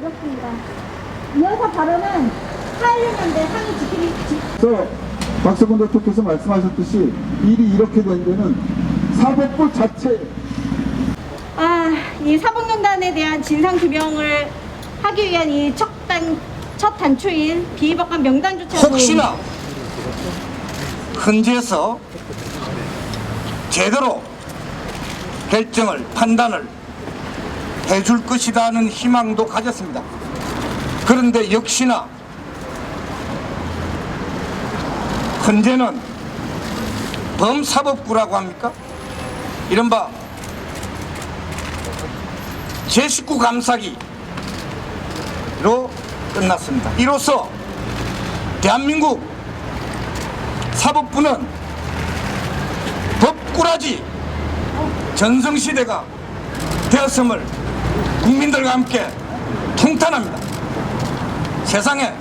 어렵습니다. 이어서 발언은 4.16년대 상위 지키기 박석훈 대표께서 말씀하셨듯이 일이 이렇게 된 데는 사법부 자체 이 사법농단에 대한 진상규명을 하기 위한 이 첫 단초인 비위법관 명단조차도 혹시나 헌재에서 제대로 결정을 판단을 해줄 것이라는 희망도 가졌습니다. 그런데 역시나 헌재는 범사법부라고 합니까? 이른바 제19 감사기로 끝났습니다. 이로써 대한민국 사법부는 법꾸라지 전성시대가 되었음을 국민들과 함께 통탄합니다. 세상에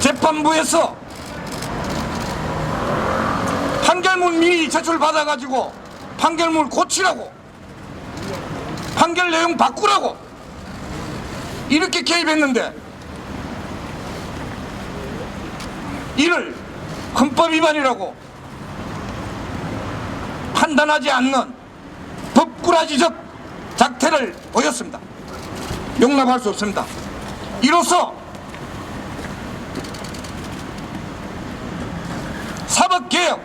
재판부에서 판결문 미리 제출받아가지고 판결문 고치라고 판결 내용 바꾸라고 이렇게 개입했는데 이를 헌법 위반이라고 판단하지 않는 법꾸라지적 작태를 보였습니다. 용납할 수 없습니다. 이로써 사법개혁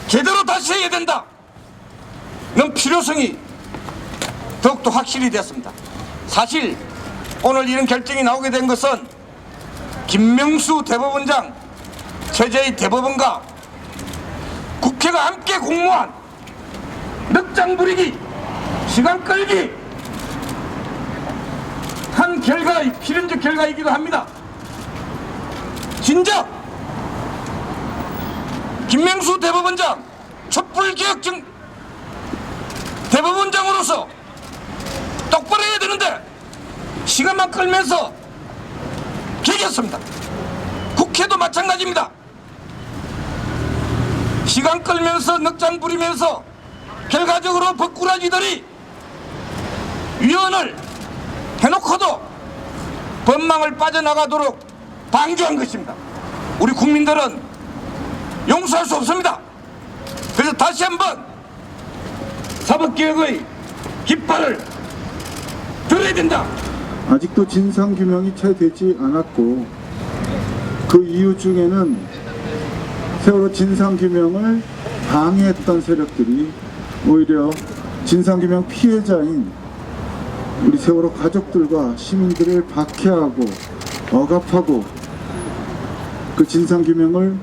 제대로 다시 해야 된다는 필요성이 더욱더 확실히 되었습니다. 사실 오늘 이런 결정이 나오게 된 것은 김명수 대법원장 체제의 대법원과 국회가 함께 공모한 늑장 부리기, 시간 끌기 한 결과의 필연적 결과이기도 합니다. 진작 김명수 대법원장 촛불개혁 대법원장으로서 똑바로 해야 되는데 시간만 끌면서 개겼습니다. 국회도 마찬가지입니다. 시간 끌면서 늑장 부리면서 결과적으로 법꾸라지들이 위헌을 해놓고도 법망을 빠져나가도록 방조한 것입니다. 우리 국민들은 용서할 수 없습니다. 그래서 다시 한번 사법개혁의 깃발을 들어야 된다. 아직도 진상규명이 채 되지 않았고 그 이유 중에는 세월호 진상규명을 방해했던 세력들이 오히려 진상규명 피해자인 우리 세월호 가족들과 시민들을 박해하고 억압하고 그 진상규명을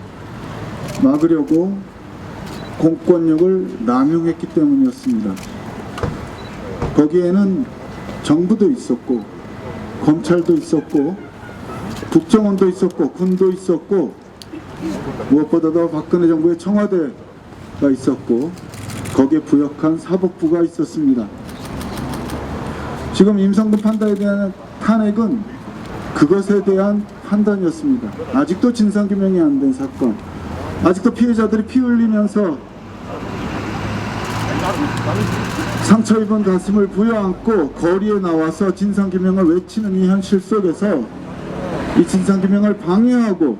막으려고 공권력을 남용했기 때문이었습니다. 거기에는 정부도 있었고 검찰도 있었고 국정원도 있었고 군도 있었고 무엇보다도 박근혜 정부의 청와대가 있었고 거기에 부역한 사법부가 있었습니다. 지금 임성근 판단에 대한 탄핵은 그것에 대한 판단이었습니다. 아직도 진상규명이 안 된 사건, 아직도 피해자들이 피 흘리면서 상처 입은 가슴을 부여안고 거리에 나와서 진상규명을 외치는 이 현실 속에서 이 진상규명을 방해하고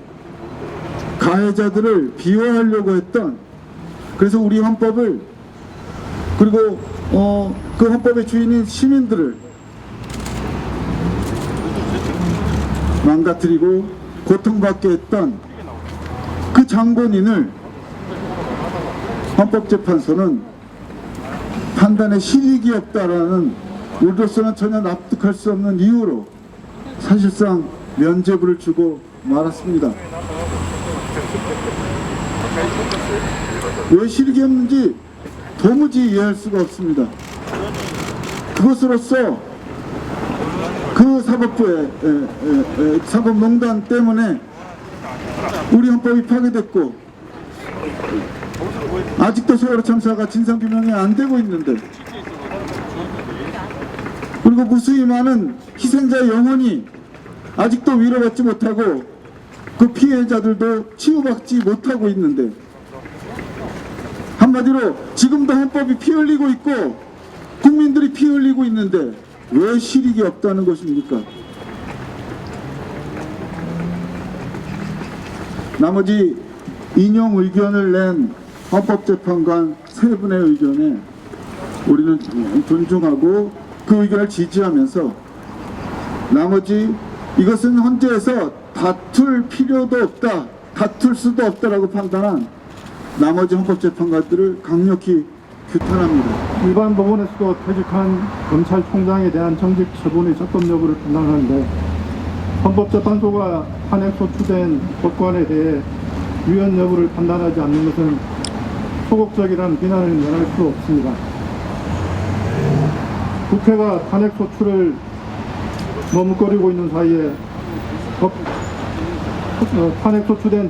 가해자들을 비호하려고 했던, 그래서 우리 헌법을 그리고 그 헌법의 주인인 시민들을 망가뜨리고 고통받게 했던 그 장본인을 헌법재판소는 판단에 실익이 없다라는 우리로서는 전혀 납득할 수 없는 이유로 사실상 면죄부를 주고 말았습니다. 왜 실익이 없는지 도무지 이해할 수가 없습니다. 그것으로서 그 사법부의 사법농단 때문에 우리 헌법이 파괴됐고 아직도 세월호 참사가 진상규명이 안 되고 있는데, 그리고 무수히 많은 희생자의 영혼이 아직도 위로받지 못하고 그 피해자들도 치유받지 못하고 있는데, 한마디로 지금도 헌법이 피 흘리고 있고 국민 국민들이 피 흘리고 있는데 왜 실익이 없다는 것입니까? 나머지 인용 의견을 낸 헌법재판관 세 분의 의견에 우리는 존중하고 그 의견을 지지하면서 나머지 이것은 헌재에서 다툴 필요도 없다, 다툴 수도 없다라고 판단한 나머지 헌법재판관들을 강력히 규탄합니다. 일반 법원에서도 퇴직한 검찰총장에 대한 정직 처분의 적법 여부를 판단하는데 헌법재판소가 탄핵 소추된 법관에 대해 위헌 여부를 판단하지 않는 것은 소극적이라는 비난을 면할 수 없습니다. 국회가 탄핵 소추를 머뭇거리고 있는 사이에 탄핵 소추된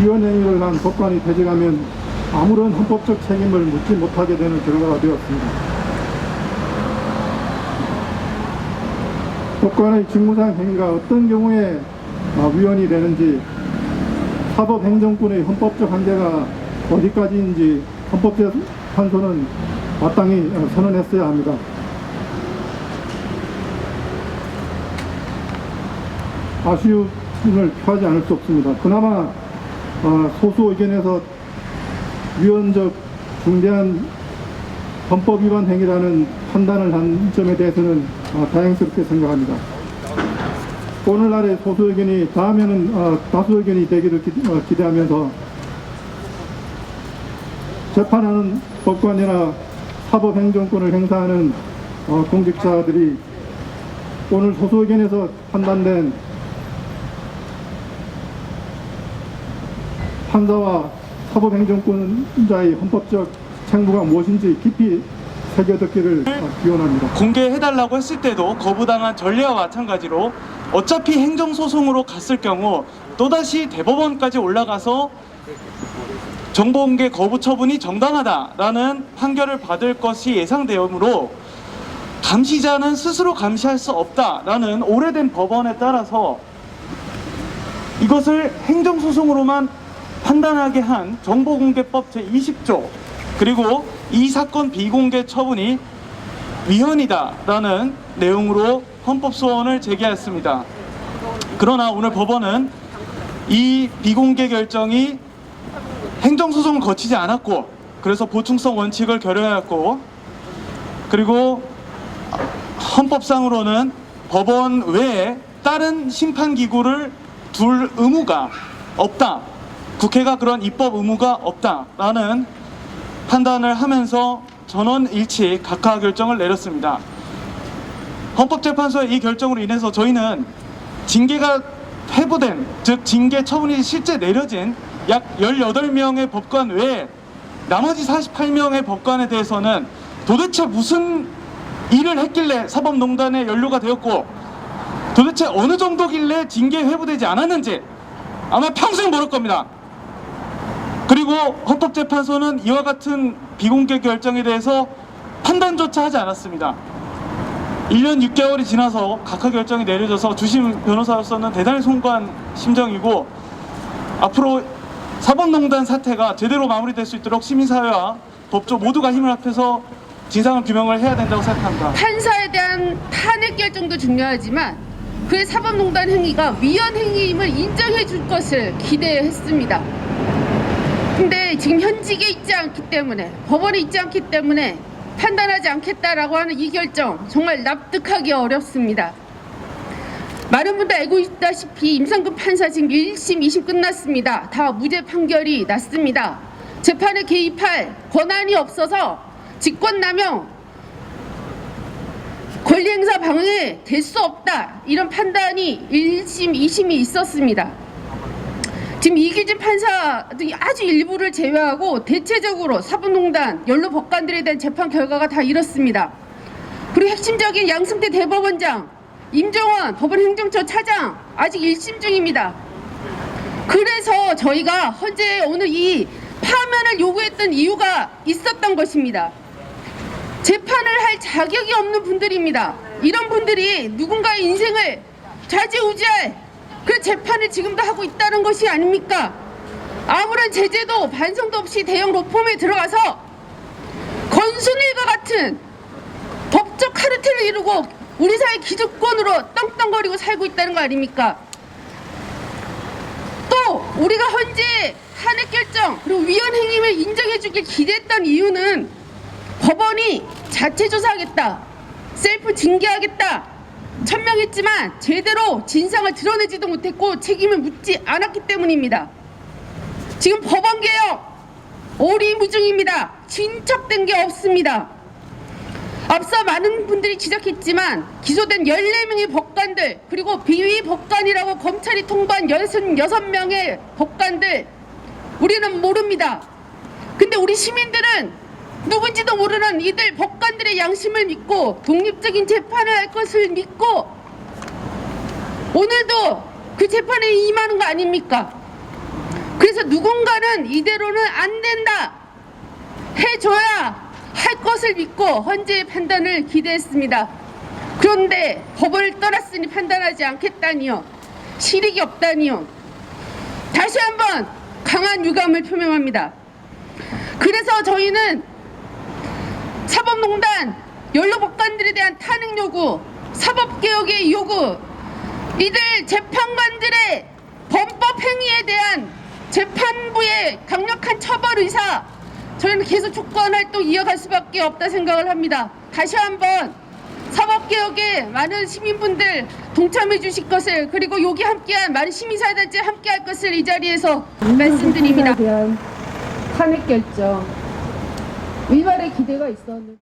위헌 행위를 한 법관이 퇴직하면 아무런 헌법적 책임을 묻지 못하게 되는 결과가 되었습니다. 법관의 직무상 행위가 어떤 경우에 위헌이 되는지, 사법행정권의 헌법적 한계가 어디까지인지 헌법재판소는 마땅히 선언했어야 합니다. 아쉬움을 표하지 않을 수 없습니다. 그나마 소수 의견에서 위헌적 중대한 헌법 위반 행위라는 판단을 한 점에 대해서는 다행스럽게 생각합니다. 오늘날의 소수 의견이 다음에는 다수 의견이 되기를 기대하면서 재판하는 법관이나 사법행정권을 행사하는 공직자들이 오늘 소수 의견에서 판단된 판사와 사법행정권자의 헌법적 책무가 무엇인지 깊이 새겨듣기를 기원합니다. 공개해달라고 했을 때도 거부당한 전례와 마찬가지로 어차피 행정소송으로 갔을 경우 또다시 대법원까지 올라가서 정보공개 거부 처분이 정당하다라는 판결을 받을 것이 예상되므로 감시자는 스스로 감시할 수 없다라는 오래된 법원에 따라서 이것을 행정소송으로만 판단하게 한 정보공개법 제20조 그리고 이 사건 비공개 처분이 위헌이다라는 내용으로 헌법소원을 제기했습니다. 그러나 오늘 법원은 이 비공개 결정이 행정소송을 거치지 않았고 그래서 보충성 원칙을 결여했고 그리고 헌법상으로는 법원 외에 다른 심판기구를 둘 의무가 없다. 국회가 그런 입법 의무가 없다라는 판단을 하면서 전원일치 각하 결정을 내렸습니다. 헌법재판소의 이 결정으로 인해서 저희는 징계가 회부된, 즉 징계 처분이 실제 내려진 약 18명의 법관 외에 나머지 48명의 법관에 대해서는 도대체 무슨 일을 했길래 사법농단에 연루가 되었고 도대체 어느 정도길래 징계 회부되지 않았는지 아마 평생 모를 겁니다. 그리고 헌법재판소는 이와 같은 비공개 결정에 대해서 판단조차 하지 않았습니다. 1년 6개월이 지나서 각하 결정이 내려져서 주심 변호사로서는 대단히 송구한 심정이고 앞으로 사법농단 사태가 제대로 마무리될 수 있도록 시민사회와 법조 모두가 힘을 합해서 진상을 규명을 해야 된다고 생각합니다. 판사에 대한 탄핵 결정도 중요하지만 그의 사법농단 행위가 위헌 행위임을 인정해 줄 것을 기대했습니다. 근데 지금 현직에 있지 않기 때문에 법원에 있지 않기 때문에 판단하지 않겠다라고 하는 이 결정 정말 납득하기 어렵습니다. 많은 분들 알고 있다시피 임상근 판사 지금 1심, 2심 끝났습니다. 다 무죄 판결이 났습니다. 재판에 개입할 권한이 없어서 직권남용, 권리행사 방해 될 수 없다 이런 판단이 1심, 2심이 있었습니다. 지금 이기진 판사 아주 일부를 제외하고 대체적으로 사법농단, 연루 법관들에 대한 재판 결과가 다 이렇습니다. 그리고 핵심적인 양승태 대법원장, 임정원 법원행정처 차장 아직 1심 중입니다. 그래서 저희가 헌재에 오늘 이 파면을 요구했던 이유가 있었던 것입니다. 재판을 할 자격이 없는 분들입니다. 이런 분들이 누군가의 인생을 좌지우지할 그 재판을 지금도 하고 있다는 것이 아닙니까? 아무런 제재도 반성도 없이 대형 로펌에 들어가서 권순일과 같은 법적 카르텔을 이루고 우리 사회 기득권으로 떵떵거리고 살고 있다는 거 아닙니까? 또 우리가 현재 탄핵 결정 그리고 위헌 행위를 인정해주길 기대했던 이유는 법원이 자체 조사하겠다, 셀프 징계하겠다 천명했지만 제대로 진상을 드러내지도 못했고 책임을 묻지 않았기 때문입니다. 지금 법원개혁 오리무중입니다. 진척된 게 없습니다. 앞서 많은 분들이 지적했지만 기소된 14명의 법관들 그리고 비위 법관이라고 검찰이 통보한 66명의 법관들 우리는 모릅니다. 근데 우리 시민들은 누군지도 모르는 이들 법관들의 양심을 믿고 독립적인 재판을 할 것을 믿고 오늘도 그 재판에 임하는 거 아닙니까? 그래서 누군가는 이대로는 안 된다 해줘야 할 것을 믿고 헌재의 판단을 기대했습니다. 그런데 법을 떠났으니 판단하지 않겠다니요, 실익이 없다니요, 다시 한번 강한 유감을 표명합니다. 그래서 저희는 사법농단 연로법관들에 대한 탄핵 요구, 사법개혁의 요구, 이들 재판관들의 범법 행위에 대한 재판부의 강력한 처벌 의사, 저희는 계속 촉구한 활동 이어갈 수밖에 없다 생각을 합니다. 다시 한번 사법개혁에 많은 시민분들 동참해 주실 것을, 그리고 여기 함께한 많은 시민사회단체 함께할 것을 이 자리에서 말씀드립니다. 대한 탄핵 결정 위반의 기대가 있었는데